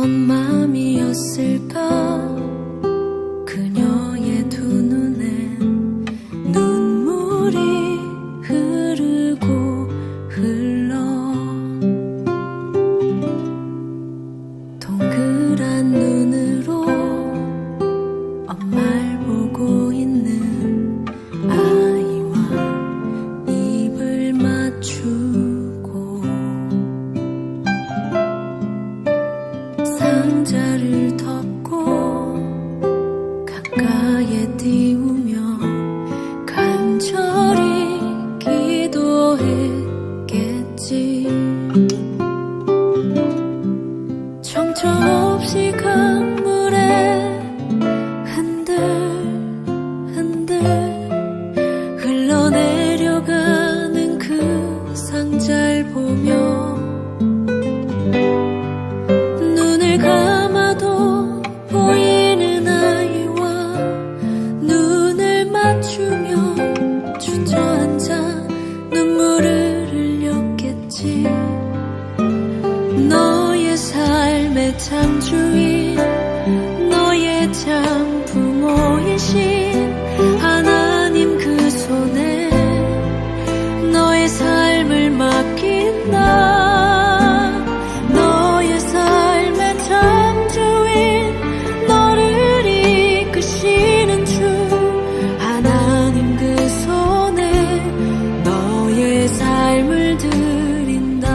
어떤 맘이었을까. 그녀의 두 눈엔 눈물이 흐르고 흘러 동그란 눈으로 엄마를 보고 있는 아이와 입을 맞추고 상자를 덮고 가까이에 띄우며 간절히 기도했겠지. 정처 없이 강물에 흔들흔들 흘러내려가는 그 상자를 보며 눈을 감아도 보이는 아이와 눈을 맞추며 주저앉아 눈물을 흘렸겠지. 너의 삶의 창조인, 너의 참 부모이신 하나님 그 손에 너의 삶을 맡긴다. 너의 삶의 창조인, 너를 이끄시는 주 하나님 그 손에 너의 삶을 드린다.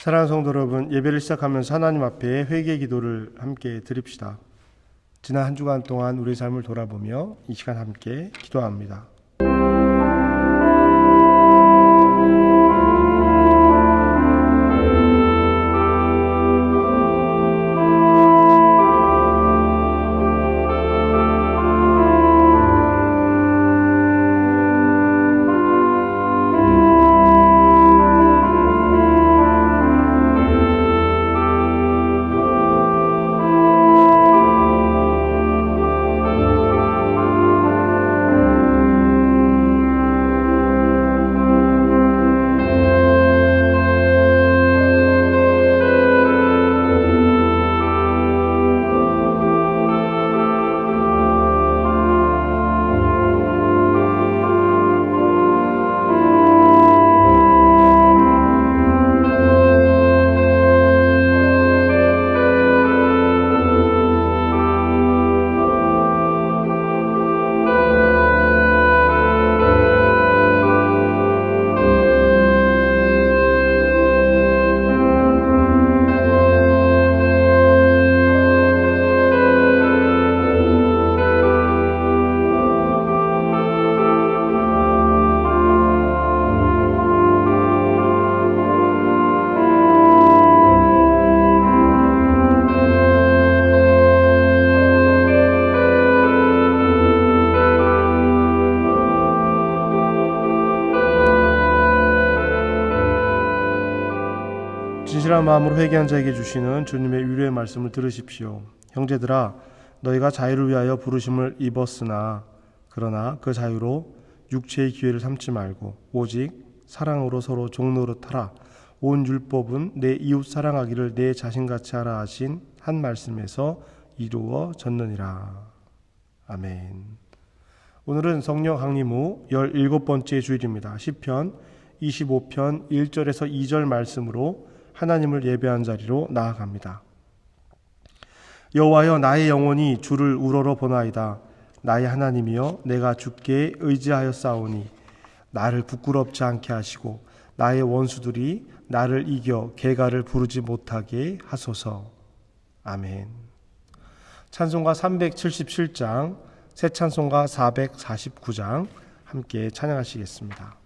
사랑하는 성도 여러분, 예배를 시작하면서 하나님 앞에 회개 기도를 함께 드립시다. 지난 한 주간 동안 우리의 삶을 돌아보며 이 시간 함께 기도합니다. 진실한 마음으로 회개한 자에게 주시는 주님의 위로의 말씀을 들으십시오. 형제들아, 너희가 자유를 위하여 부르심을 입었으나 그러나 그 자유로 육체의 기회를 삼지 말고 오직 사랑으로 서로 종노릇하라. 온 율법은 내 이웃 사랑하기를 내 자신같이 하라 하신 한 말씀에서 이루어졌느니라. 아멘. 오늘은 성령 강림 후 17번째 주일입니다. 시편 25편 1절에서 2절 말씀으로 하나님을 예배한 자리로 나아갑니다. 여호와여, 나의 영혼이 주를 우러러 보나이다. 나의 하나님이여, 내가 주께 의지하였사오니 나를 부끄럽지 않게 하시고 나의 원수들이 나를 이겨 개가를 부르지 못하게 하소서. 아멘. 찬송가 377장, 새 찬송가 449장 함께 찬양하시겠습니다.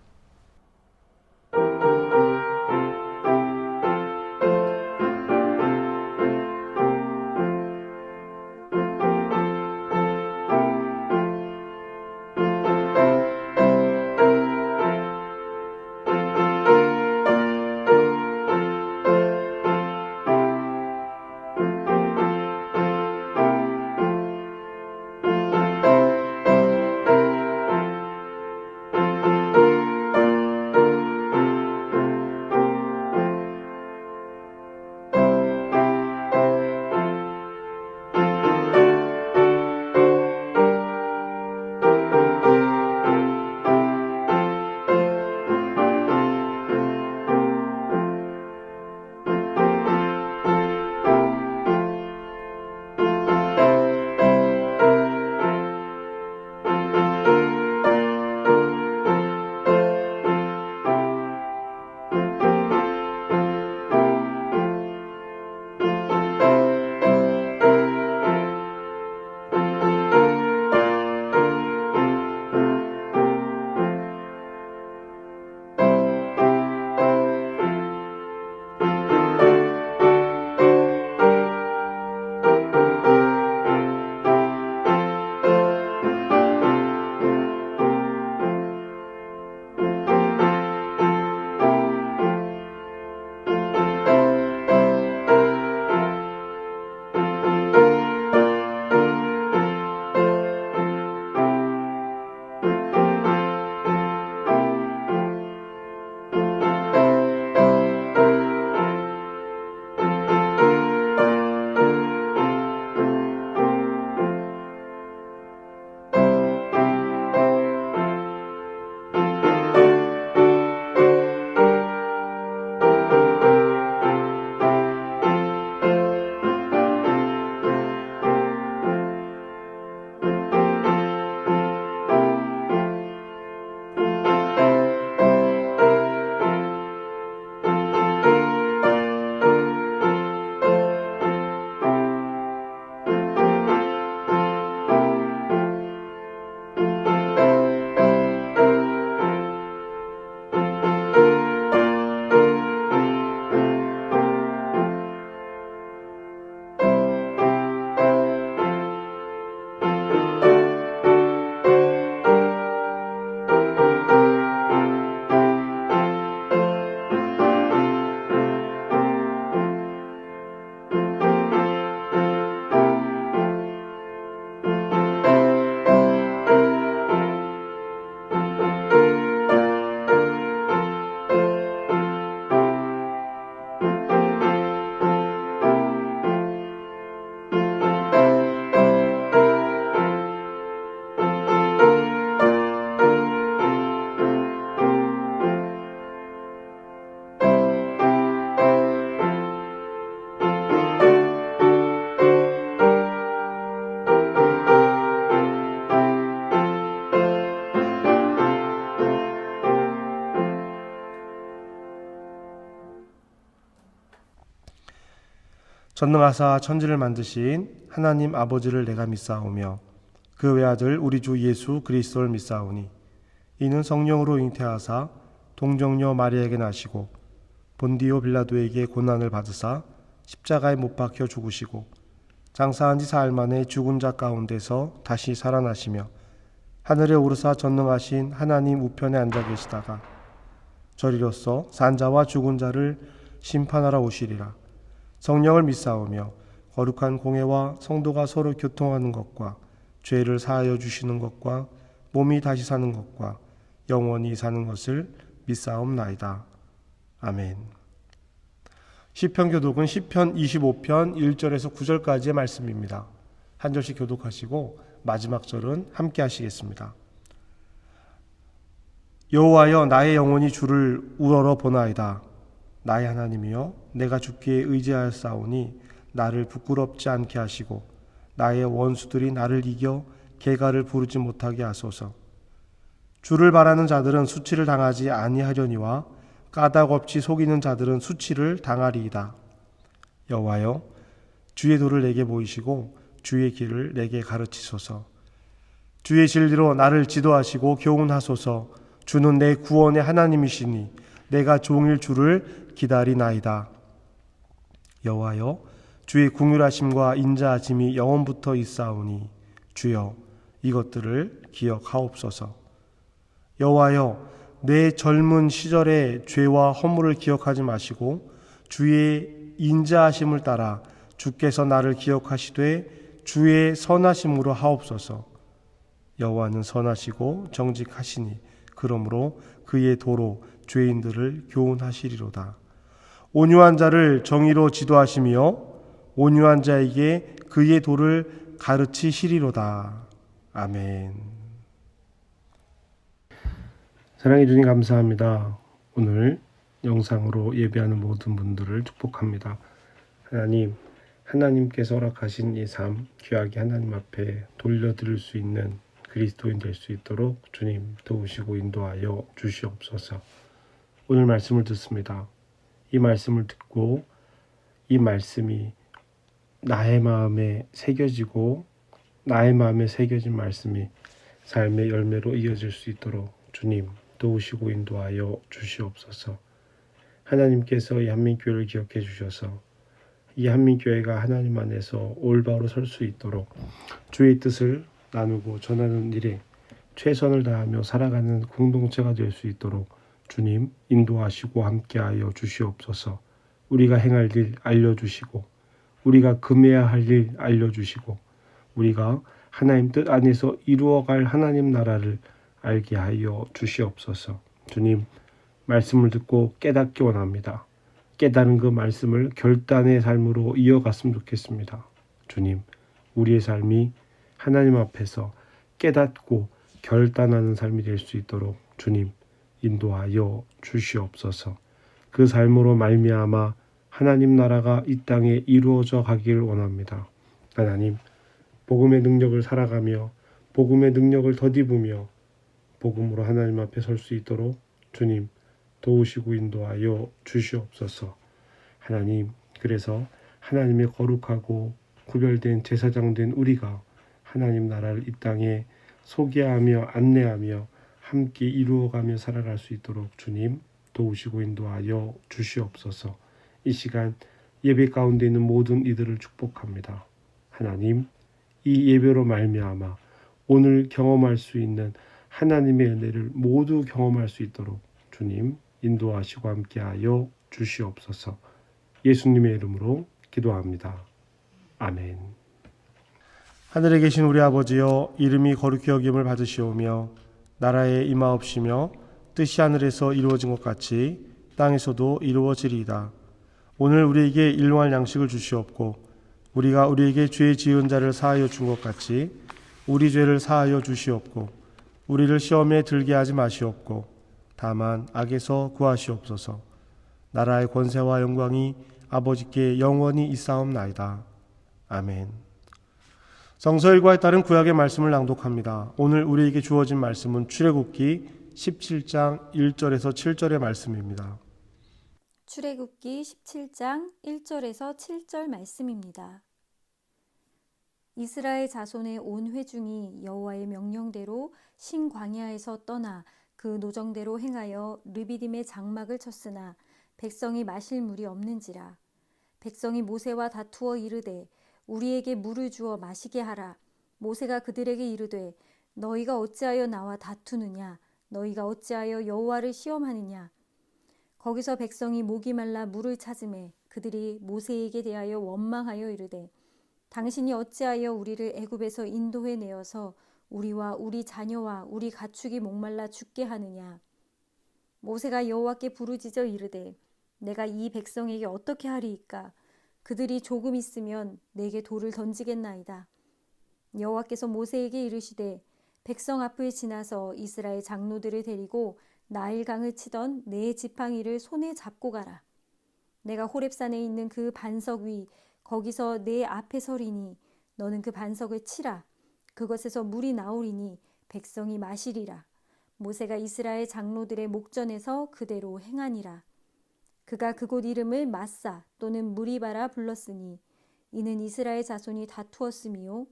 전능하사 천지를 만드신 하나님 아버지를 내가 믿사오며 그 외아들 우리 주 예수 그리스도를 믿사오니 이는 성령으로 잉태하사 동정녀 마리아에게 나시고 본디오 빌라도에게 고난을 받으사 십자가에 못 박혀 죽으시고 장사한 지 사흘 만에 죽은 자 가운데서 다시 살아나시며 하늘에 오르사 전능하신 하나님 우편에 앉아 계시다가 저리로서 산자와 죽은 자를 심판하러 오시리라. 성령을 믿사오며 거룩한 공회와 성도가 서로 교통하는 것과 죄를 사하여 주시는 것과 몸이 다시 사는 것과 영원히 사는 것을 믿사옵나이다. 아멘. 시편 교독은 시편 25편 1절에서 9절까지의 말씀입니다. 한 절씩 교독하시고 마지막 절은 함께 하시겠습니다. 여호와여, 나의 영혼이 주를 우러러 보나이다. 나의 하나님이여, 내가 주께 의지하였사오니 나를 부끄럽지 않게 하시고 나의 원수들이 나를 이겨 개가를 부르지 못하게 하소서. 주를 바라는 자들은 수치를 당하지 아니하려니와 까닭 없이 속이는 자들은 수치를 당하리이다. 여호와여, 주의 도를 내게 보이시고 주의 길을 내게 가르치소서. 주의 진리로 나를 지도하시고 교훈하소서. 주는 내 구원의 하나님이시니 내가 종일 주를 기다리나이다. 여호와여, 주의 긍휼하심과 인자하심이 영원부터 있사오니 주여 이것들을 기억하옵소서. 여호와여, 내 젊은 시절의 죄와 허물을 기억하지 마시고 주의 인자하심을 따라 주께서 나를 기억하시되 주의 선하심으로 하옵소서. 여호와는 선하시고 정직하시니 그러므로 그의 도로 죄인들을 교훈하시리로다. 온유한 자를 정의로 지도하시며 온유한 자에게 그의 도를 가르치시리로다. 아멘. 사랑해 주님 감사합니다. 오늘 영상으로 예배하는 모든 분들을 축복합니다. 하나님께서 허락하신 이 삶 귀하게 하나님 앞에 돌려드릴 수 있는 그리스도인 될 수 있도록 주님 도우시고 인도하여 주시옵소서. 오늘 말씀을 듣습니다. 이 말씀을 듣고 이 말씀이 나의 마음에 새겨지고 나의 마음에 새겨진 말씀이 삶의 열매로 이어질 수 있도록 주님 도우시고 인도하여 주시옵소서. 하나님께서 이 한민교회를 기억해 주셔서 이 한민교회가 하나님 안에서 올바로 설 수 있도록 주의 뜻을 나누고 전하는 일에 최선을 다하며 살아가는 공동체가 될 수 있도록 주님 인도하시고 함께하여 주시옵소서. 우리가 행할 일 알려주시고 우리가 금해야 할 일 알려주시고 우리가 하나님 뜻 안에서 이루어갈 하나님 나라를 알게 하여 주시옵소서. 주님 말씀을 듣고 깨닫기 원합니다. 깨달은 그 말씀을 결단의 삶으로 이어갔으면 좋겠습니다. 주님 우리의 삶이 하나님 앞에서 깨닫고 결단하는 삶이 될 수 있도록 주님 인도하여 주시옵소서. 그 삶으로 말미암아 하나님 나라가 이 땅에 이루어져 가기를 원합니다. 하나님 복음의 능력을 살아가며 복음의 능력을 덧입으며 복음으로 하나님 앞에 설 수 있도록 주님 도우시고 인도하여 주시옵소서. 하나님 그래서 하나님의 거룩하고 구별된 제사장 된 우리가 하나님 나라를 이 땅에 소개하며 안내하며 함께 이루어가며 살아갈 수 있도록 주님 도우시고 인도하여 주시옵소서. 이 시간 예배 가운데 있는 모든 이들을 축복합니다. 하나님 이 예배로 말미암아 오늘 경험할 수 있는 하나님의 은혜를 모두 경험할 수 있도록 주님 인도하시고 함께하여 주시옵소서. 예수님의 이름으로 기도합니다. 아멘. 하늘에 계신 우리 아버지여, 이름이 거룩히 여김을 받으시오며 나라에 임하옵시며 뜻이 하늘에서 이루어진 것 같이 땅에서도 이루어지리이다. 오늘 우리에게 일용할 양식을 주시옵고 우리가 우리에게 죄 지은 자를 사하여 준 것 같이 우리 죄를 사하여 주시옵고 우리를 시험에 들게 하지 마시옵고 다만 악에서 구하시옵소서. 나라의 권세와 영광이 아버지께 영원히 있사옵나이다. 아멘. 성서일과에 따른 구약의 말씀을 낭독합니다. 오늘 우리에게 주어진 말씀은 출애굽기 17장 1절에서 7절의 말씀입니다. 출애굽기 17장 1절에서 7절 말씀입니다. 이스라엘 자손의 온 회중이 여호와의 명령대로 신광야에서 떠나 그 노정대로 행하여 르비딤의 장막을 쳤으나 백성이 마실 물이 없는지라. 백성이 모세와 다투어 이르되 우리에게 물을 주어 마시게 하라. 모세가 그들에게 이르되 너희가 어찌하여 나와 다투느냐? 너희가 어찌하여 여호와를 시험하느냐? 거기서 백성이 목이 말라 물을 찾으매 그들이 모세에게 대하여 원망하여 이르되 당신이 어찌하여 우리를 애굽에서 인도해 내어서 우리와 우리 자녀와 우리 가축이 목말라 죽게 하느냐? 모세가 여호와께 부르짖어 이르되 내가 이 백성에게 어떻게 하리이까? 그들이 조금 있으면 내게 돌을 던지겠나이다. 여호와께서 모세에게 이르시되 백성 앞을 지나서 이스라엘 장로들을 데리고 나일강을 치던 네 지팡이를 손에 잡고 가라. 내가 호렙산에 있는 그 반석 위 거기서 내 앞에 서리니 너는 그 반석을 치라. 그것에서 물이 나오리니 백성이 마시리라. 모세가 이스라엘 장로들의 목전에서 그대로 행하니라. 그가 그곳 이름을 마사 또는 무리바라 불렀으니 이는 이스라엘 자손이 다투었음이요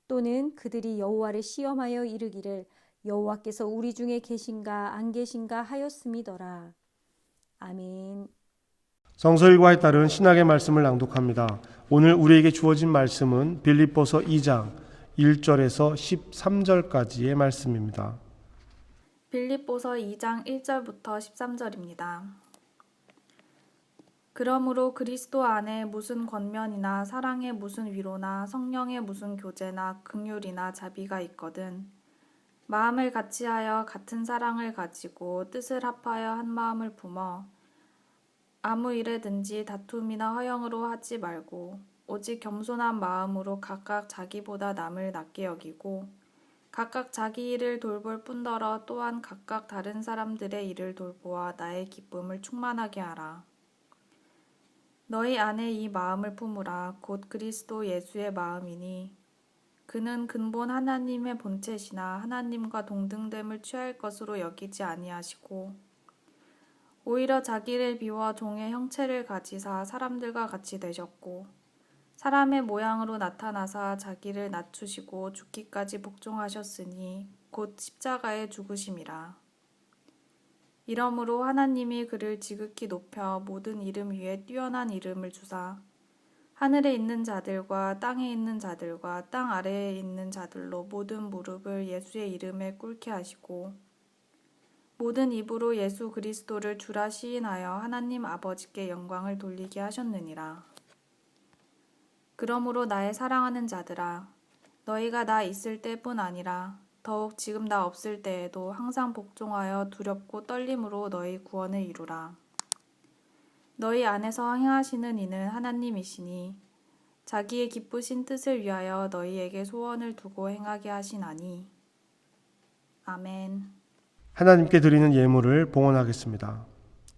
또는 그들이 여호와를 시험하여 이르기를 여호와께서 우리 중에 계신가 안 계신가 하였음이더라. 아멘. 성서 일과에 따른 신학의 말씀을 낭독합니다. 오늘 우리에게 주어진 말씀은 빌립보서 2장 1절에서 13절까지의 말씀입니다. 빌립보서 2장 1절부터 13절입니다. 그러므로 그리스도 안에 무슨 권면이나 사랑의 무슨 위로나 성령의 무슨 교제나 긍휼이나 자비가 있거든 마음을 같이하여 같은 사랑을 가지고 뜻을 합하여 한 마음을 품어 아무 일에든지 다툼이나 허영으로 하지 말고 오직 겸손한 마음으로 각각 자기보다 남을 낮게 여기고 각각 자기 일을 돌볼 뿐더러 또한 각각 다른 사람들의 일을 돌보아 나의 기쁨을 충만하게 하라. 너희 안에 이 마음을 품으라. 곧 그리스도 예수의 마음이니 그는 근본 하나님의 본체시나 하나님과 동등됨을 취할 것으로 여기지 아니하시고 오히려 자기를 비워 종의 형체를 가지사 사람들과 같이 되셨고 사람의 모양으로 나타나사 자기를 낮추시고 죽기까지 복종하셨으니 곧 십자가에 죽으심이라. 이러므로 하나님이 그를 지극히 높여 모든 이름 위에 뛰어난 이름을 주사 하늘에 있는 자들과 땅에 있는 자들과 땅 아래에 있는 자들로 모든 무릎을 예수의 이름에 꿇게 하시고 모든 입으로 예수 그리스도를 주라 시인하여 하나님 아버지께 영광을 돌리게 하셨느니라. 그러므로 나의 사랑하는 자들아 너희가 나 있을 때뿐 아니라 더욱 지금 나 없을 때에도 항상 복종하여 두렵고 떨림으로 너희 구원을 이루라. 너희 안에서 행하시는 이는 하나님이시니 자기의 기쁘신 뜻을 위하여 너희에게 소원을 두고 행하게 하시나니. 아멘. 하나님께 드리는 예물을 봉헌하겠습니다.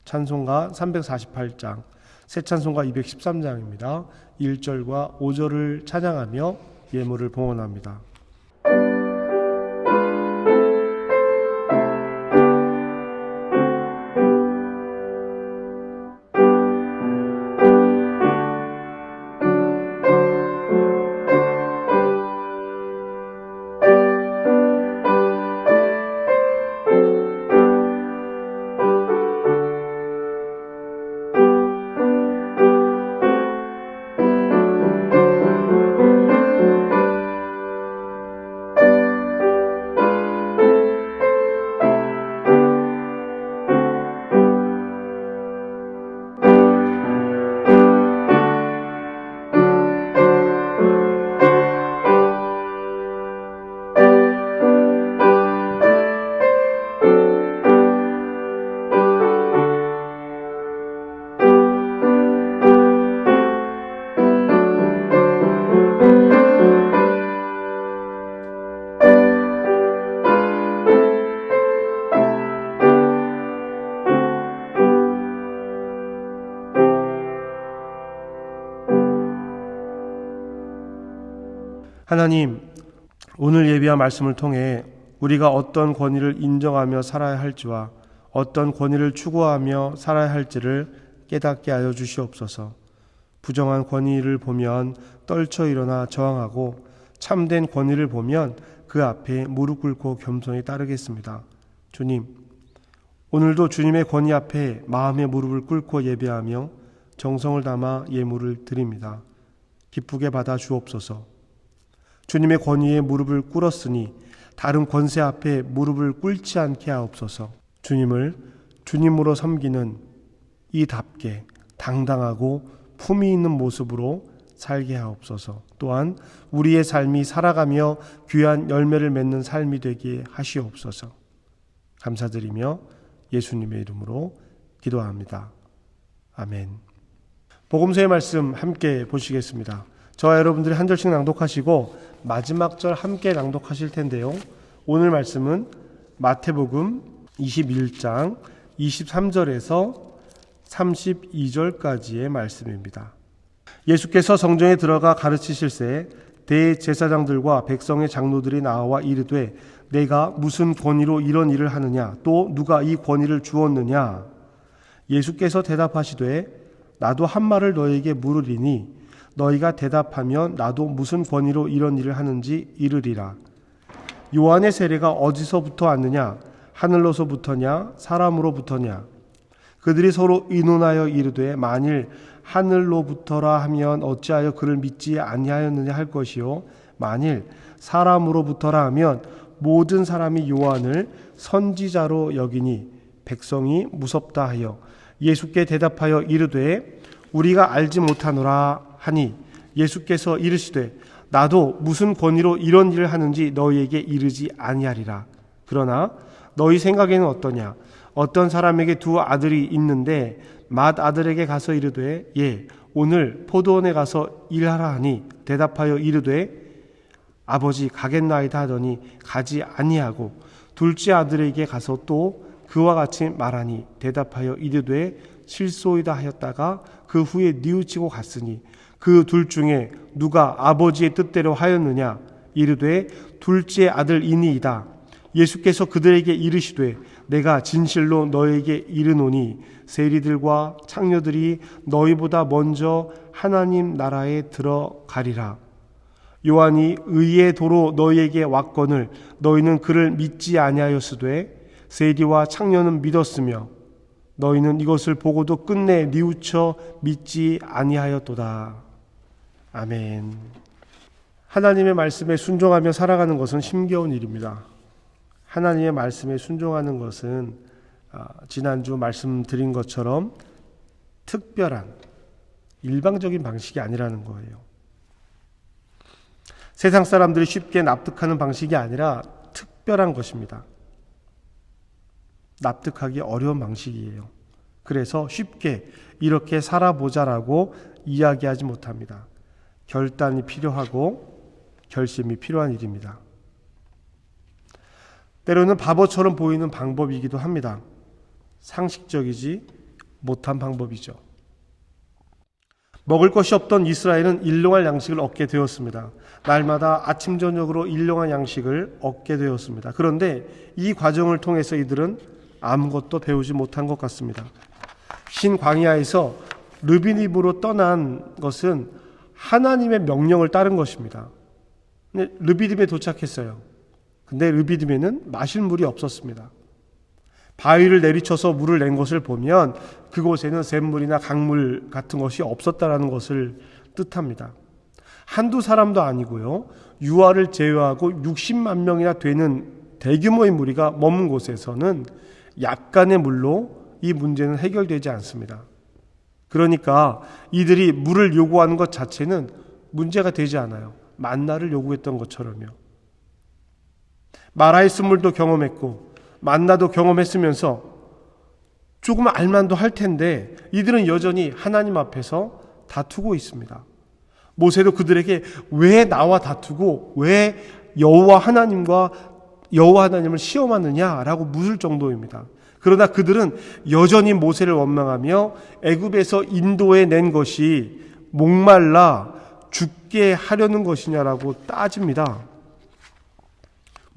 찬송가 348장, 새 찬송가 213장입니다. 1절과 5절을 찬양하며 예물을 봉헌합니다. 하나님, 오늘 예비한 말씀을 통해 우리가 어떤 권위를 인정하며 살아야 할지와 어떤 권위를 추구하며 살아야 할지를 깨닫게 하여 주시옵소서. 부정한 권위를 보면 떨쳐 일어나 저항하고 참된 권위를 보면 그 앞에 무릎 꿇고 겸손히 따르겠습니다. 주님, 오늘도 주님의 권위 앞에 마음의 무릎을 꿇고 예배하며 정성을 담아 예물을 드립니다. 기쁘게 받아 주옵소서. 주님의 권위에 무릎을 꿇었으니 다른 권세 앞에 무릎을 꿇지 않게 하옵소서. 주님을 주님으로 섬기는 이답게 당당하고 품위 있는 모습으로 살게 하옵소서. 또한 우리의 삶이 살아가며 귀한 열매를 맺는 삶이 되게 하시옵소서. 감사드리며 예수님의 이름으로 기도합니다. 아멘. 복음서의 말씀 함께 보시겠습니다. 저와 여러분들이 한 절씩 낭독하시고 마지막 절 함께 낭독하실 텐데요. 오늘 말씀은 마태복음 21장 23절에서 32절까지의 말씀입니다. 예수께서 성전에 들어가 가르치실새 대제사장들과 백성의 장로들이 나와 이르되 내가 무슨 권위로 이런 일을 하느냐, 또 누가 이 권위를 주었느냐. 예수께서 대답하시되 나도 한 말을 너희에게 물으리니 너희가 대답하면 나도 무슨 권위로 이런 일을 하는지 이르리라. 요한의 세례가 어디서부터 왔느냐, 하늘로서부터냐 사람으로부터냐. 그들이 서로 의논하여 이르되 만일 하늘로부터라 하면 어찌하여 그를 믿지 아니하였느냐 할 것이요, 만일 사람으로부터라 하면 모든 사람이 요한을 선지자로 여기니 백성이 무섭다 하여 예수께 대답하여 이르되 우리가 알지 못하노라 하니 예수께서 이르시되 나도 무슨 권위로 이런 일을 하는지 너희에게 이르지 아니하리라. 그러나 너희 생각에는 어떠냐? 어떤 사람에게 두 아들이 있는데 맏아들에게 가서 이르되 오늘 포도원에 가서 일하라 하니 대답하여 이르되 아버지 가겠나이다 하더니 가지 아니하고 둘째 아들에게 가서 또 그와 같이 말하니 대답하여 이르되 실소이다 하였다가 그 후에 뉘우치고 갔으니 그 둘 중에 누가 아버지의 뜻대로 하였느냐? 이르되 둘째 아들이니이다. 예수께서 그들에게 이르시되 내가 진실로 너에게 이르노니 세리들과 창녀들이 너희보다 먼저 하나님 나라에 들어가리라. 요한이 의의 도로 너희에게 왔거늘 너희는 그를 믿지 아니하였으되 세리와 창녀는 믿었으며 너희는 이것을 보고도 끝내 뉘우쳐 믿지 아니하였도다. 아멘. 하나님의 말씀에 순종하며 살아가는 것은 힘겨운 일입니다. 하나님의 말씀에 순종하는 것은 지난주 말씀드린 것처럼 특별한 일방적인 방식이 아니라는 거예요. 세상 사람들이 쉽게 납득하는 방식이 아니라 특별한 것입니다. 납득하기 어려운 방식이에요. 그래서 쉽게 이렇게 살아보자라고 이야기하지 못합니다. 결단이 필요하고 결심이 필요한 일입니다. 때로는 바보처럼 보이는 방법이기도 합니다. 상식적이지 못한 방법이죠. 먹을 것이 없던 이스라엘은 일용할 양식을 얻게 되었습니다. 날마다 아침 저녁으로 일용할 양식을 얻게 되었습니다. 그런데 이 과정을 통해서 이들은 아무것도 배우지 못한 것 같습니다. 신 광야에서 르비딤으로 떠난 것은 하나님의 명령을 따른 것입니다. 근데 르비딤에 도착했어요. 근데 르비딤에는 마실 물이 없었습니다. 바위를 내리쳐서 물을 낸 것을 보면 그곳에는 샘물이나 강물 같은 것이 없었다라는 것을 뜻합니다. 한두 사람도 아니고요. 유아를 제외하고 60만 명이나 되는 대규모의 무리가 머문 곳에서는 약간의 물로 이 문제는 해결되지 않습니다. 그러니까 이들이 물을 요구하는 것 자체는 문제가 되지 않아요. 만나를 요구했던 것처럼요. 마라의 쓴물도 경험했고 만나도 경험했으면서 조금 알만도 할 텐데 이들은 여전히 하나님 앞에서 다투고 있습니다. 모세도 그들에게 왜 나와 다투고 왜 여호와 하나님을 시험하느냐라고 묻을 정도입니다. 그러나 그들은 여전히 모세를 원망하며 애굽에서 인도해 낸 것이 목말라 죽게 하려는 것이냐라고 따집니다.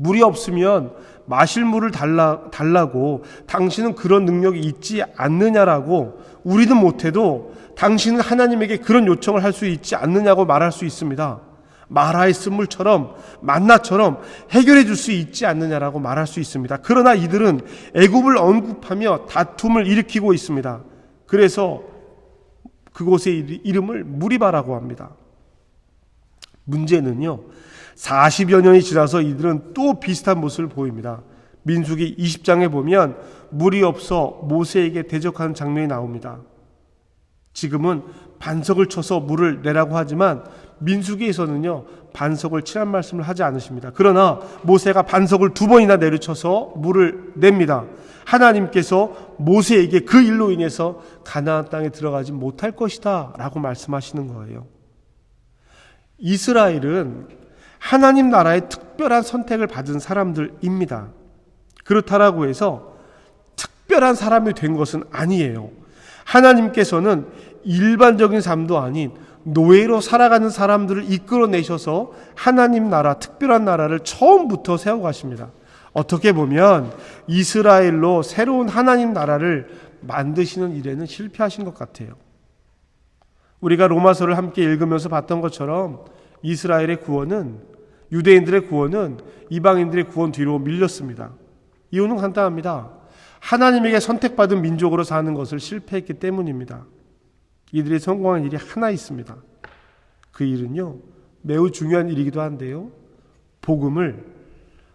물이 없으면 마실 물을 달라고 당신은 그런 능력이 있지 않느냐라고 우리는 못해도 당신은 하나님에게 그런 요청을 할 수 있지 않느냐고 말할 수 있습니다. 마라의 쓴물처럼 만나처럼 해결해 줄 수 있지 않느냐라고 말할 수 있습니다. 그러나 이들은 애굽을 언급하며 다툼을 일으키고 있습니다. 그래서 그곳의 이름을 무리바라고 합니다. 문제는요, 40여 년이 지나서 이들은 또 비슷한 모습을 보입니다. 민수기 20장에 보면 물이 없어 모세에게 대적하는 장면이 나옵니다. 지금은 반석을 쳐서 물을 내라고 하지만 민수기에서는요, 반석을 치란 말씀을 하지 않으십니다. 그러나 모세가 반석을 2번이나 내려쳐서 물을 냅니다. 하나님께서 모세에게 그 일로 인해서 가나안 땅에 들어가지 못할 것이다 라고 말씀하시는 거예요. 이스라엘은 하나님 나라의 특별한 선택을 받은 사람들입니다. 그렇다라고 해서 특별한 사람이 된 것은 아니에요. 하나님께서는 일반적인 삶도 아닌 노예로 살아가는 사람들을 이끌어내셔서 하나님 나라, 특별한 나라를 처음부터 세워가십니다. 어떻게 보면 이스라엘로 새로운 하나님 나라를 만드시는 일에는 실패하신 것 같아요. 우리가 로마서를 함께 읽으면서 봤던 것처럼 이스라엘의 구원은, 유대인들의 구원은 이방인들의 구원 뒤로 밀렸습니다. 이유는 간단합니다. 하나님에게 선택받은 민족으로 사는 것을 실패했기 때문입니다. 이들이 성공한 일이 하나 있습니다. 그 일은요, 매우 중요한 일이기도 한데요, 복음을,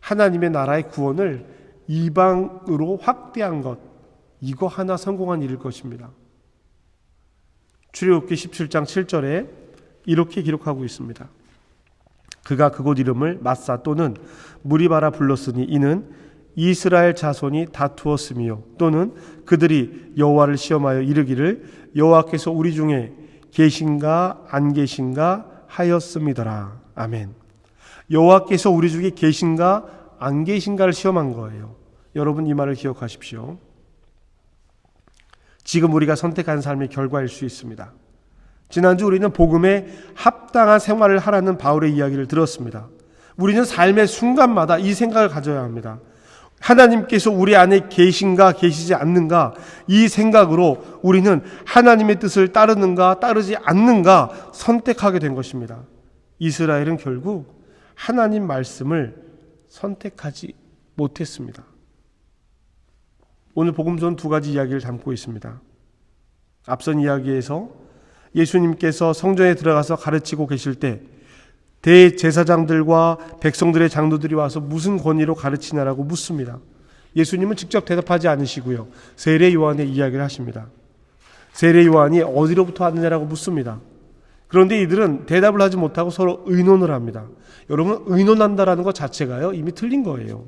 하나님의 나라의 구원을 이방으로 확대한 것, 이거 하나 성공한 일일 것입니다. 출애굽기 17장 7절에 이렇게 기록하고 있습니다. 그가 그곳 이름을 마사 또는 무리바라 불렀으니 이는 이스라엘 자손이 다투었으며 또는 그들이 여호와를 시험하여 이르기를 여호와께서 우리 중에 계신가 안 계신가 하였음이더라. 아멘. 여호와께서 우리 중에 계신가 안 계신가를 시험한 거예요. 여러분 이 말을 기억하십시오. 지금 우리가 선택한 삶의 결과일 수 있습니다. 지난주 우리는 복음에 합당한 생활을 하라는 바울의 이야기를 들었습니다. 우리는 삶의 순간마다 이 생각을 가져야 합니다. 하나님께서 우리 안에 계신가 계시지 않는가, 이 생각으로 우리는 하나님의 뜻을 따르는가 따르지 않는가 선택하게 된 것입니다. 이스라엘은 결국 하나님 말씀을 선택하지 못했습니다. 오늘 복음서는 2가지 이야기를 담고 있습니다. 앞선 이야기에서 예수님께서 성전에 들어가서 가르치고 계실 때 대제사장들과 백성들의 장로들이 와서 무슨 권위로 가르치냐라고 묻습니다. 예수님은 직접 대답하지 않으시고요, 세례 요한의 이야기를 하십니다. 세례 요한이 어디로부터 왔느냐라고 묻습니다. 그런데 이들은 대답을 하지 못하고 서로 의논을 합니다. 여러분, 의논한다라는 것 자체가요, 이미 틀린 거예요.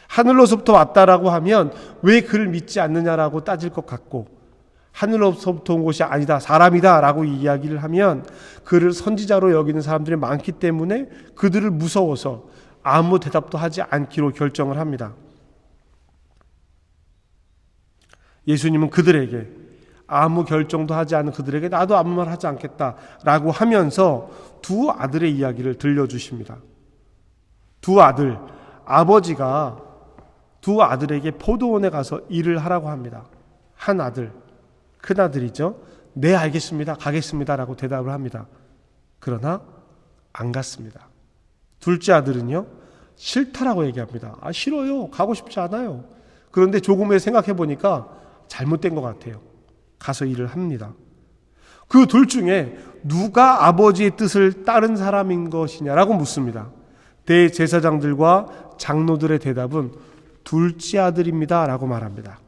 하늘로서부터 왔다라고 하면 왜 그를 믿지 않느냐라고 따질 것 같고, 하늘로서부터 온 것이 아니다, 사람이다 라고 이야기를 하면 그를 선지자로 여기는 사람들이 많기 때문에 그들을 무서워서 아무 대답도 하지 않기로 결정을 합니다. 예수님은 그들에게, 아무 결정도 하지 않은 그들에게 나도 아무 말 하지 않겠다라고 하면서 2 아들의 이야기를 들려주십니다. 2 아들, 아버지가 2 아들에게 포도원에 가서 일을 하라고 합니다. 한 아들, 큰아들이죠. 네, 알겠습니다, 가겠습니다 라고 대답을 합니다. 그러나 안 갔습니다. 둘째 아들은요, 싫다라고 얘기합니다. 싫어요, 가고 싶지 않아요. 그런데 조금 후에 생각해 보니까 잘못된 것 같아요. 가서 일을 합니다. 그 둘 중에 누가 아버지의 뜻을 따른 사람인 것이냐라고 묻습니다. 대제사장들과 장로들의 대답은 둘째 아들입니다 라고 말합니다.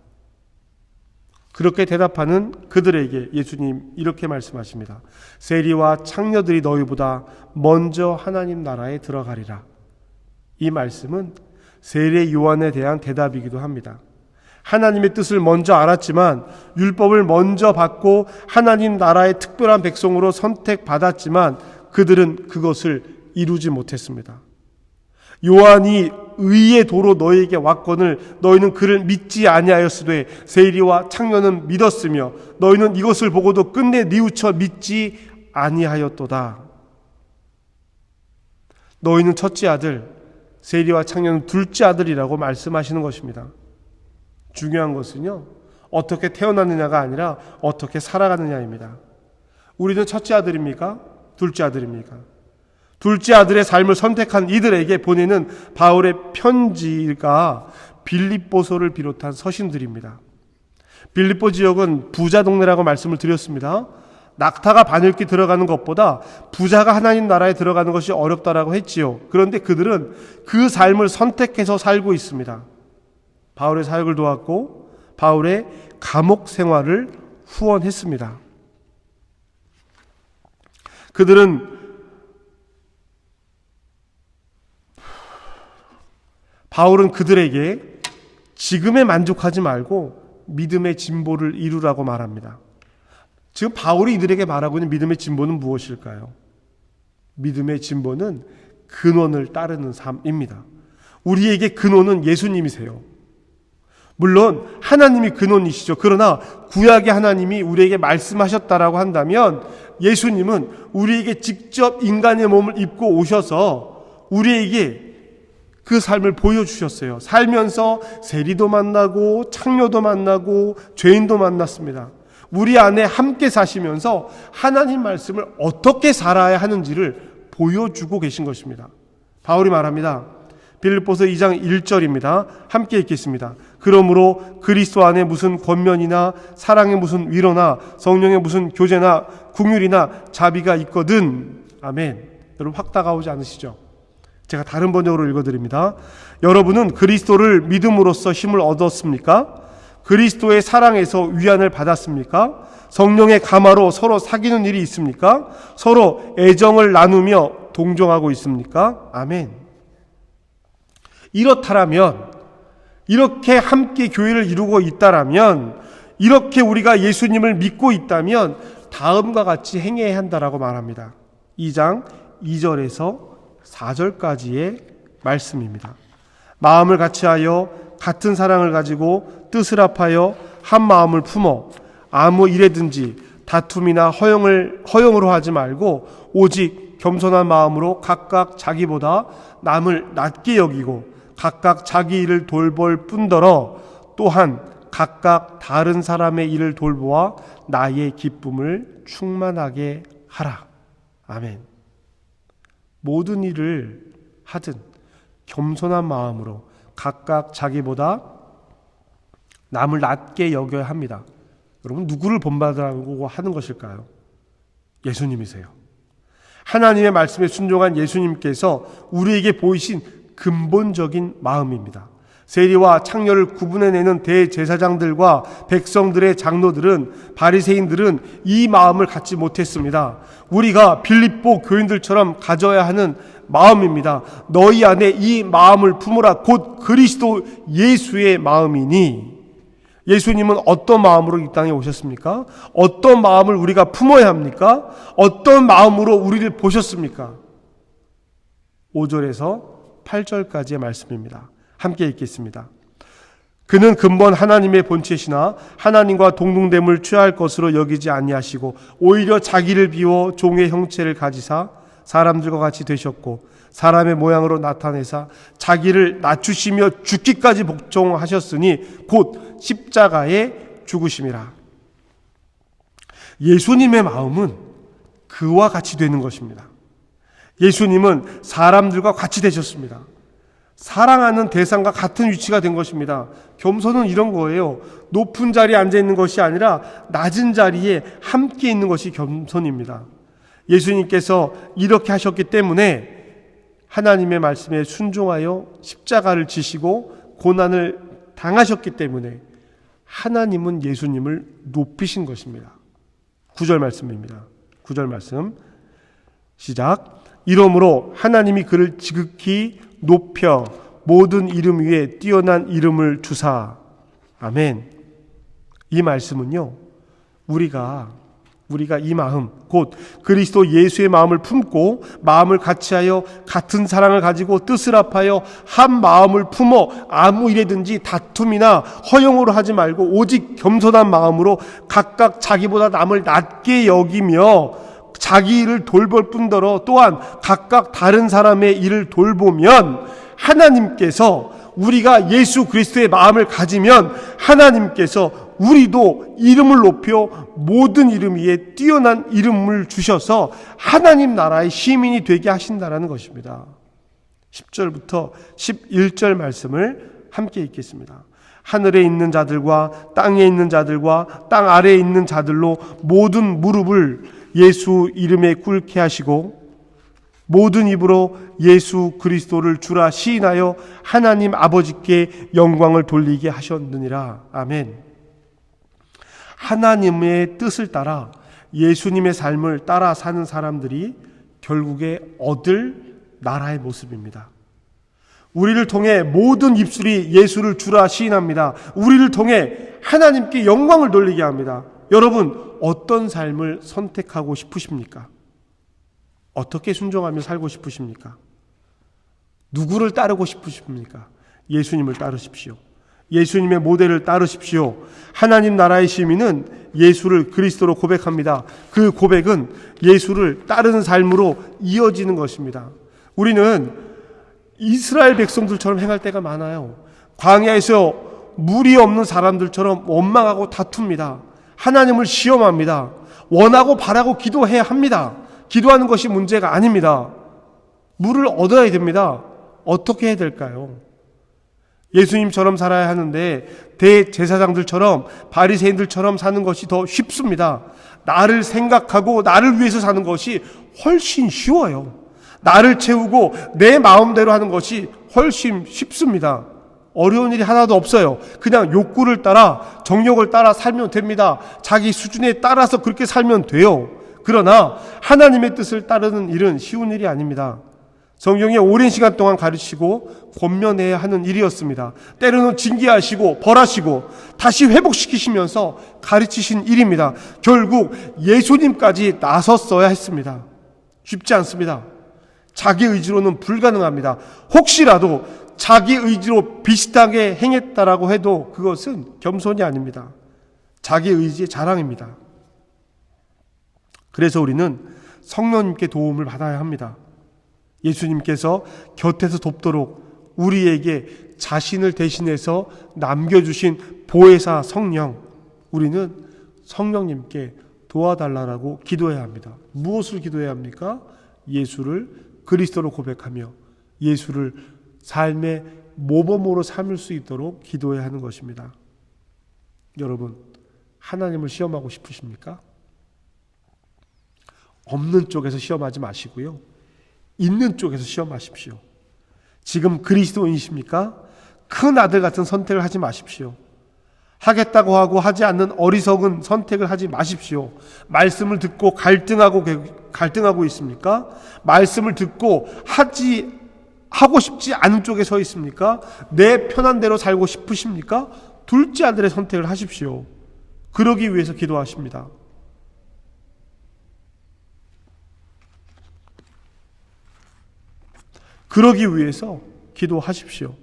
그렇게 대답하는 그들에게 예수님 이렇게 말씀하십니다. 세리와 창녀들이 너희보다 먼저 하나님 나라에 들어가리라. 이 말씀은 세례 요한에 대한 대답이기도 합니다. 하나님의 뜻을 먼저 알았지만, 율법을 먼저 받고 하나님 나라의 특별한 백성으로 선택받았지만 그들은 그것을 이루지 못했습니다. 요한이 의의 도로 너희에게 왔거늘 너희는 그를 믿지 아니하였으되 세리와 창녀는 믿었으며 너희는 이것을 보고도 끝내 뉘우쳐 믿지 아니하였도다. 너희는 첫째 아들, 세리와 창녀는 둘째 아들이라고 말씀하시는 것입니다. 중요한 것은요, 어떻게 태어났느냐가 아니라 어떻게 살아가느냐입니다. 우리는 첫째 아들입니까? 둘째 아들입니까? 둘째 아들의 삶을 선택한 이들에게 보내는 바울의 편지가 빌립보서를 비롯한 서신들입니다. 빌립보 지역은 부자 동네라고 말씀을 드렸습니다. 낙타가 바늘기 들어가는 것보다 부자가 하나님 나라에 들어가는 것이 어렵다라고 했지요. 그런데 그들은 그 삶을 선택해서 살고 있습니다. 바울의 사역을 도왔고 바울의 감옥 생활을 후원했습니다. 바울은 그들에게 지금에 만족하지 말고 믿음의 진보를 이루라고 말합니다. 지금 바울이 이들에게 말하고 있는 믿음의 진보는 무엇일까요? 믿음의 진보는 근원을 따르는 삶입니다. 우리에게 근원은 예수님이세요. 물론 하나님이 근원이시죠. 그러나 구약의 하나님이 우리에게 말씀하셨다라고 한다면 예수님은 우리에게 직접 인간의 몸을 입고 오셔서 우리에게 그 삶을 보여주셨어요. 살면서 세리도 만나고 창녀도 만나고 죄인도 만났습니다. 우리 안에 함께 사시면서 하나님 말씀을 어떻게 살아야 하는지를 보여주고 계신 것입니다. 바울이 말합니다. 빌립보서 2장 1절입니다. 함께 읽겠습니다. 그러므로 그리스도 안에 무슨 권면이나 사랑의 무슨 위로나 성령의 무슨 교제나 긍휼이나 자비가 있거든. 아멘. 여러분 확 다가오지 않으시죠? 제가 다른 번역으로 읽어드립니다. 여러분은 그리스도를 믿음으로써 힘을 얻었습니까? 그리스도의 사랑에서 위안을 받았습니까? 성령의 감화로 서로 사귀는 일이 있습니까? 서로 애정을 나누며 동정하고 있습니까? 아멘. 이렇다라면, 이렇게 함께 교회를 이루고 있다라면, 이렇게 우리가 예수님을 믿고 있다면 다음과 같이 행해야 한다라고 말합니다. 2장 2절에서 4절까지의 말씀입니다. 마음을 같이하여 같은 사랑을 가지고 뜻을 합하여 한 마음을 품어 아무 일에든지 다툼이나 허영으로 하지 말고 오직 겸손한 마음으로 각각 자기보다 남을 낮게 여기고 각각 자기 일을 돌볼 뿐더러 또한 각각 다른 사람의 일을 돌보아 나의 기쁨을 충만하게 하라. 아멘. 모든 일을 하든 겸손한 마음으로 각각 자기보다 남을 낮게 여겨야 합니다. 여러분 누구를 본받으라고 하는 것일까요? 예수님이세요. 하나님의 말씀에 순종한 예수님께서 우리에게 보이신 근본적인 마음입니다. 세리와 창녀를 구분해내는 대제사장들과 백성들의 장로들은, 바리새인들은 이 마음을 갖지 못했습니다. 우리가 빌립보 교인들처럼 가져야 하는 마음입니다. 너희 안에 이 마음을 품으라. 곧 그리스도 예수의 마음이니. 예수님은 어떤 마음으로 이 땅에 오셨습니까? 어떤 마음을 우리가 품어야 합니까? 어떤 마음으로 우리를 보셨습니까? 5절에서 8절까지의 말씀입니다. 함께 읽겠습니다. 그는 근본 하나님의 본체시나 하나님과 동등됨을 취할 것으로 여기지 아니하시고 오히려 자기를 비워 종의 형체를 가지사 사람들과 같이 되셨고 사람의 모양으로 나타내사 자기를 낮추시며 죽기까지 복종하셨으니 곧 십자가에 죽으심이라. 예수님의 마음은 그와 같이 되는 것입니다. 예수님은 사람들과 같이 되셨습니다. 사랑하는 대상과 같은 위치가 된 것입니다. 겸손은 이런 거예요. 높은 자리에 앉아 있는 것이 아니라 낮은 자리에 함께 있는 것이 겸손입니다. 예수님께서 이렇게 하셨기 때문에 하나님의 말씀에 순종하여 십자가를 지시고 고난을 당하셨기 때문에 하나님은 예수님을 높이신 것입니다. 9절 말씀입니다. 9절 말씀 시작. 이러므로 하나님이 그를 지극히 높여 모든 이름 위에 뛰어난 이름을 주사. 아멘. 이 말씀은요, 우리가 이 마음, 곧 그리스도 예수의 마음을 품고 마음을 같이하여 같은 사랑을 가지고 뜻을 합하여 한 마음을 품어 아무 일에든지 다툼이나 허영으로 하지 말고 오직 겸손한 마음으로 각각 자기보다 남을 낮게 여기며 자기 일을 돌볼 뿐더러 또한 각각 다른 사람의 일을 돌보면 하나님께서 우리가 예수 그리스도의 마음을 가지면 하나님께서 우리도 이름을 높여 모든 이름 위에 뛰어난 이름을 주셔서 하나님 나라의 시민이 되게 하신다라는 것입니다. 10절부터 11절 말씀을 함께 읽겠습니다. 하늘에 있는 자들과 땅에 있는 자들과 땅 아래에 있는 자들로 모든 무릎을 예수 이름에 꿇게 하시고 모든 입으로 예수 그리스도를 주라 시인하여 하나님 아버지께 영광을 돌리게 하셨느니라. 아멘. 하나님의 뜻을 따라 예수님의 삶을 따라 사는 사람들이 결국에 얻을 나라의 모습입니다. 우리를 통해 모든 입술이 예수를 주라 시인합니다. 우리를 통해 하나님께 영광을 돌리게 합니다. 여러분, 어떤 삶을 선택하고 싶으십니까? 어떻게 순종하며 살고 싶으십니까? 누구를 따르고 싶으십니까? 예수님을 따르십시오. 예수님의 모델을 따르십시오. 하나님 나라의 시민은 예수를 그리스도로 고백합니다. 그 고백은 예수를 따르는 삶으로 이어지는 것입니다. 우리는 이스라엘 백성들처럼 행할 때가 많아요. 광야에서 물이 없는 사람들처럼 원망하고 다툽니다. 하나님을 시험합니다. 원하고 바라고 기도해야 합니다. 기도하는 것이 문제가 아닙니다. 물을 얻어야 됩니다. 어떻게 해야 될까요? 예수님처럼 살아야 하는데 대제사장들처럼 바리새인들처럼 사는 것이 더 쉽습니다. 나를 생각하고 나를 위해서 사는 것이 훨씬 쉬워요. 나를 채우고 내 마음대로 하는 것이 훨씬 쉽습니다. 어려운 일이 하나도 없어요. 그냥 욕구를 따라 정욕을 따라 살면 됩니다. 자기 수준에 따라서 그렇게 살면 돼요. 그러나 하나님의 뜻을 따르는 일은 쉬운 일이 아닙니다. 성경에 오랜 시간 동안 가르치고 권면해야 하는 일이었습니다. 때로는 징계하시고 벌하시고 다시 회복시키시면서 가르치신 일입니다. 결국 예수님까지 나섰어야 했습니다. 쉽지 않습니다. 자기 의지로는 불가능합니다. 혹시라도 자기 의지로 비슷하게 행했다라고 해도 그것은 겸손이 아닙니다. 자기 의지의 자랑입니다. 그래서 우리는 성령님께 도움을 받아야 합니다. 예수님께서 곁에서 돕도록 우리에게 자신을 대신해서 남겨주신 보혜사 성령, 우리는 성령님께 도와달라고 기도해야 합니다. 무엇을 기도해야 합니까? 예수를 그리스도로 고백하며 예수를 삶의 모범으로 삼을 수 있도록 기도해야 하는 것입니다. 여러분, 하나님을 시험하고 싶으십니까? 없는 쪽에서 시험하지 마시고요. 있는 쪽에서 시험하십시오. 지금 그리스도인이십니까? 큰 아들 같은 선택을 하지 마십시오. 하겠다고 하고 하지 않는 어리석은 선택을 하지 마십시오. 말씀을 듣고 갈등하고 있습니까? 말씀을 듣고 하고 싶지 않은 쪽에 서 있습니까? 내 편한 대로 살고 싶으십니까? 둘째 아들의 선택을 하십시오. 그러기 위해서 기도하십니다. 그러기 위해서 기도하십시오.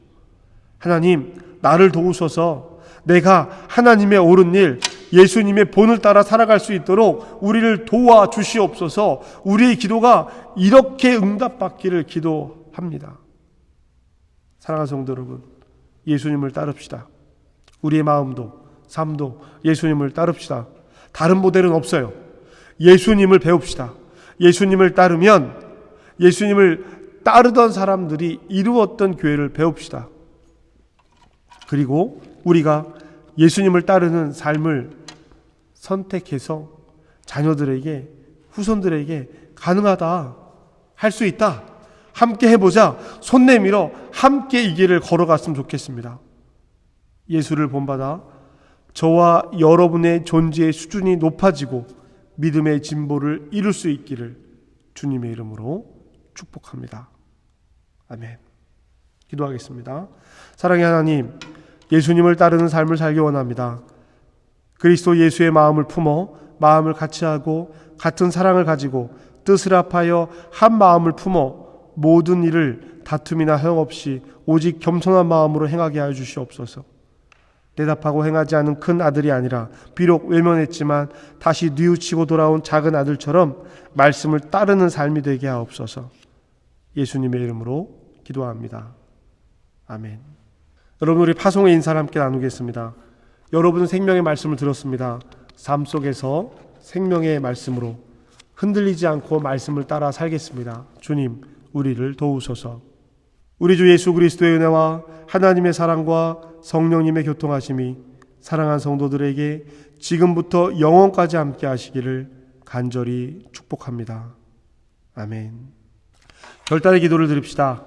하나님, 나를 도우셔서 내가 하나님의 옳은 일, 예수님의 본을 따라 살아갈 수 있도록 우리를 도와주시옵소서. 우리의 기도가 이렇게 응답받기를 기도합니다. 사랑하는 성도 여러분, 예수님을 따릅시다. 우리의 마음도 삶도 예수님을 따릅시다. 다른 모델은 없어요. 예수님을 배웁시다. 예수님을 따르면 예수님을 따르던 사람들이 이루었던 교회를 배웁시다. 그리고 우리가 예수님을 따르는 삶을 선택해서 자녀들에게, 후손들에게 가능하다, 할 수 있다, 함께 해보자, 손 내밀어 함께 이 길을 걸어갔으면 좋겠습니다. 예수를 본받아 저와 여러분의 존재의 수준이 높아지고 믿음의 진보를 이룰 수 있기를 주님의 이름으로 축복합니다. 아멘. 기도하겠습니다. 사랑의 하나님, 예수님을 따르는 삶을 살기 원합니다. 그리스도 예수의 마음을 품어 마음을 같이 하고 같은 사랑을 가지고 뜻을 합하여 한 마음을 품어 모든 일을 다툼이나 허용없이 오직 겸손한 마음으로 행하게 하여 주시옵소서. 대답하고 행하지 않은 큰 아들이 아니라 비록 외면했지만 다시 뉘우치고 돌아온 작은 아들처럼 말씀을 따르는 삶이 되게 하옵소서. 예수님의 이름으로 기도합니다. 아멘. 여러분, 우리 파송의 인사를 함께 나누겠습니다. 여러분은 생명의 말씀을 들었습니다. 삶 속에서 생명의 말씀으로 흔들리지 않고 말씀을 따라 살겠습니다. 주님, 우리를 도우소서. 우리 주 예수 그리스도의 은혜와 하나님의 사랑과 성령님의 교통하심이 사랑한 성도들에게 지금부터 영원까지 함께 하시기를 간절히 축복합니다. 아멘. 결단의 기도를 드립시다.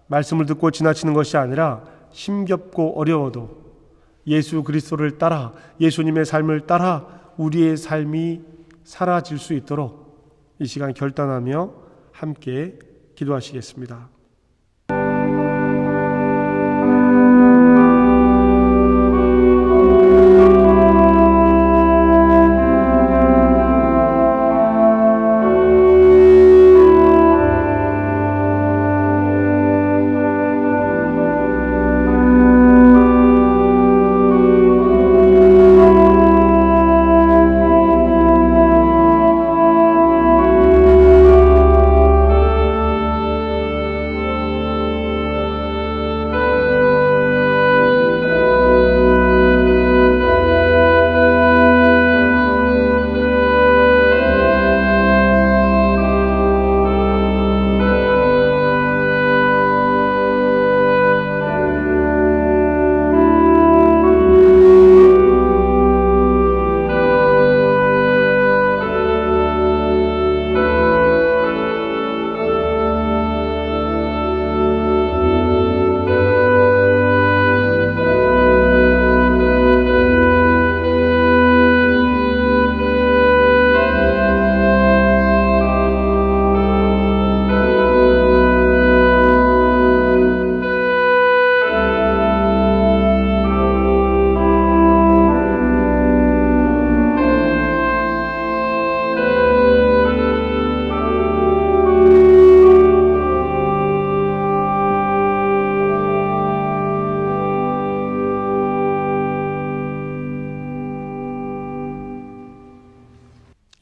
말씀을 듣고 지나치는 것이 아니라 힘겹고 어려워도 예수 그리스도를 따라, 예수님의 삶을 따라 우리의 삶이 사라질 수 있도록 이 시간 결단하며 함께 기도하시겠습니다.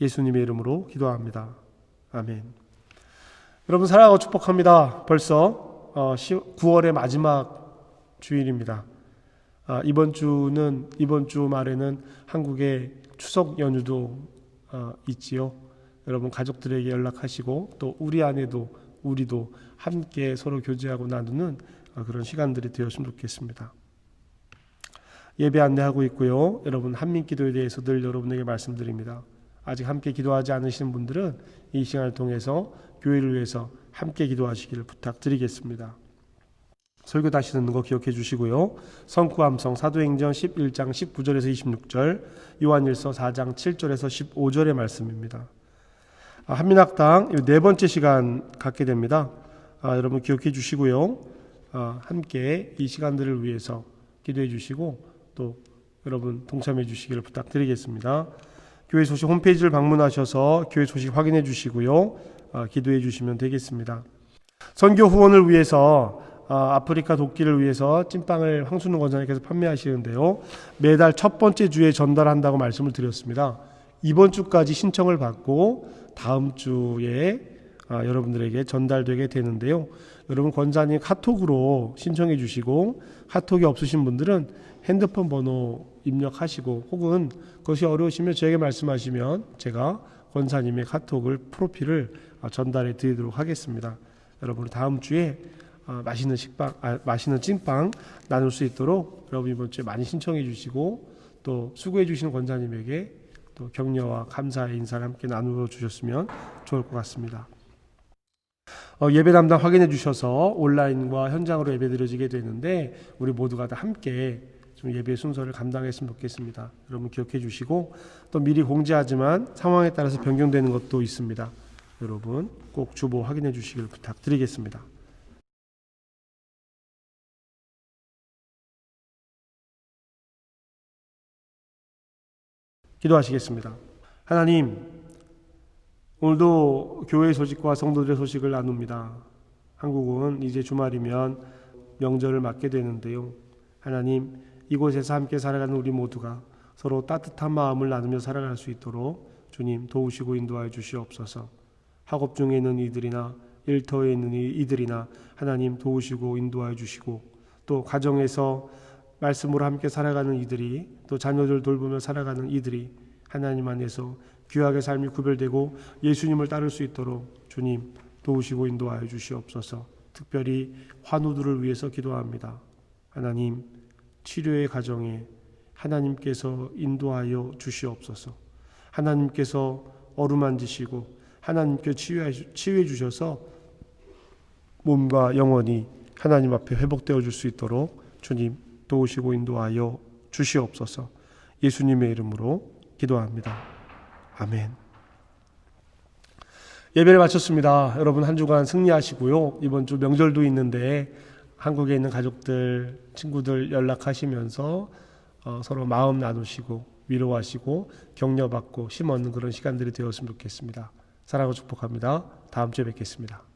예수님의 이름으로 기도합니다. 아멘. 여러분, 사랑하고 축복합니다. 벌써 9월의 마지막 주일입니다. 이번 주 말에는 한국의 추석 연휴도 있지요. 여러분, 가족들에게 연락하시고 또 우리 안에도 우리도 함께 서로 교제하고 나누는 그런 시간들이 되었으면 좋겠습니다. 예배 안내하고 있고요. 여러분, 한민기도에 대해서 늘 여러분에게 말씀드립니다. 아직 함께 기도하지 않으시는 분들은 이 시간을 통해서 교회를 위해서 함께 기도하시기를 부탁드리겠습니다. 설교 다시 듣는 거 기억해 주시고요. 성구함성 사도행전 11장 19절에서 26절, 요한일서 4장 7절에서 15절의 말씀입니다. 한민학당 네 번째 시간 갖게 됩니다. 여러분 기억해 주시고요. 함께 이 시간들을 위해서 기도해 주시고 또 여러분 동참해 주시기를 부탁드리겠습니다. 교회 소식 홈페이지를 방문하셔서 교회 소식 확인해 주시고요. 기도해 주시면 되겠습니다. 선교 후원을 위해서 아프리카 돕기를 위해서 찐빵을 황순우 권사님께서 판매하시는데요. 매달 첫 번째 주에 전달한다고 말씀을 드렸습니다. 이번 주까지 신청을 받고 다음 주에 여러분들에게 전달되게 되는데요. 여러분 권사님 카톡으로 신청해 주시고 카톡이 없으신 분들은 핸드폰 번호 입력하시고 혹은 그것이 어려우시면 저에게 말씀하시면 제가 권사님의 카톡을 프로필을 전달해 드리도록 하겠습니다. 여러분 다음 주에 맛있는 찐빵 나눌 수 있도록 여러분 이번 주에 많이 신청해 주시고 또 수고해 주시는 권사님에게 또 격려와 감사의 인사를 함께 나누어 주셨으면 좋을 것 같습니다. 예배 담당 확인해 주셔서 온라인과 현장으로 예배 드려지게 되는데 우리 모두가 다 함께 좀 예배 순서를 감당했으면 좋겠습니다. 여러분 기억해 주시고 또 미리 공지하지만 상황에 따라서 변경되는 것도 있습니다. 여러분 꼭 주보 확인해 주시길 부탁드리겠습니다. 기도하시겠습니다. 하나님, 오늘도 교회 소식과 성도들의 소식을 나눕니다. 한국은 이제 주말이면 명절을 맞게 되는데요. 하나님, 이곳에서 함께 살아가는 우리 모두가 서로 따뜻한 마음을 나누며 살아갈 수 있도록 주님 도우시고 인도하여 주시옵소서. 학업 중에 있는 이들이나 일터에 있는 이들이나 하나님 도우시고 인도하여 주시고 또 가정에서 말씀으로 함께 살아가는 이들이, 또 자녀들 돌보며 살아가는 이들이 하나님 안에서 귀하게 삶이 구별되고 예수님을 따를 수 있도록 주님 도우시고 인도하여 주시옵소서. 특별히 환우들을 위해서 기도합니다. 하나님, 치료의 과정에 하나님께서 인도하여 주시옵소서. 하나님께서 어루만지시고 하나님께 치유해 주셔서 몸과 영혼이 하나님 앞에 회복되어 줄 수 있도록 주님 도우시고 인도하여 주시옵소서. 예수님의 이름으로 기도합니다. 아멘. 예배를 마쳤습니다. 여러분 한 주간 승리하시고요. 이번 주 명절도 있는데 한국에 있는 가족들, 친구들 연락하시면서 서로 마음 나누시고 위로하시고 격려받고 힘 얻는 그런 시간들이 되었으면 좋겠습니다. 사랑하고 축복합니다. 다음 주에 뵙겠습니다.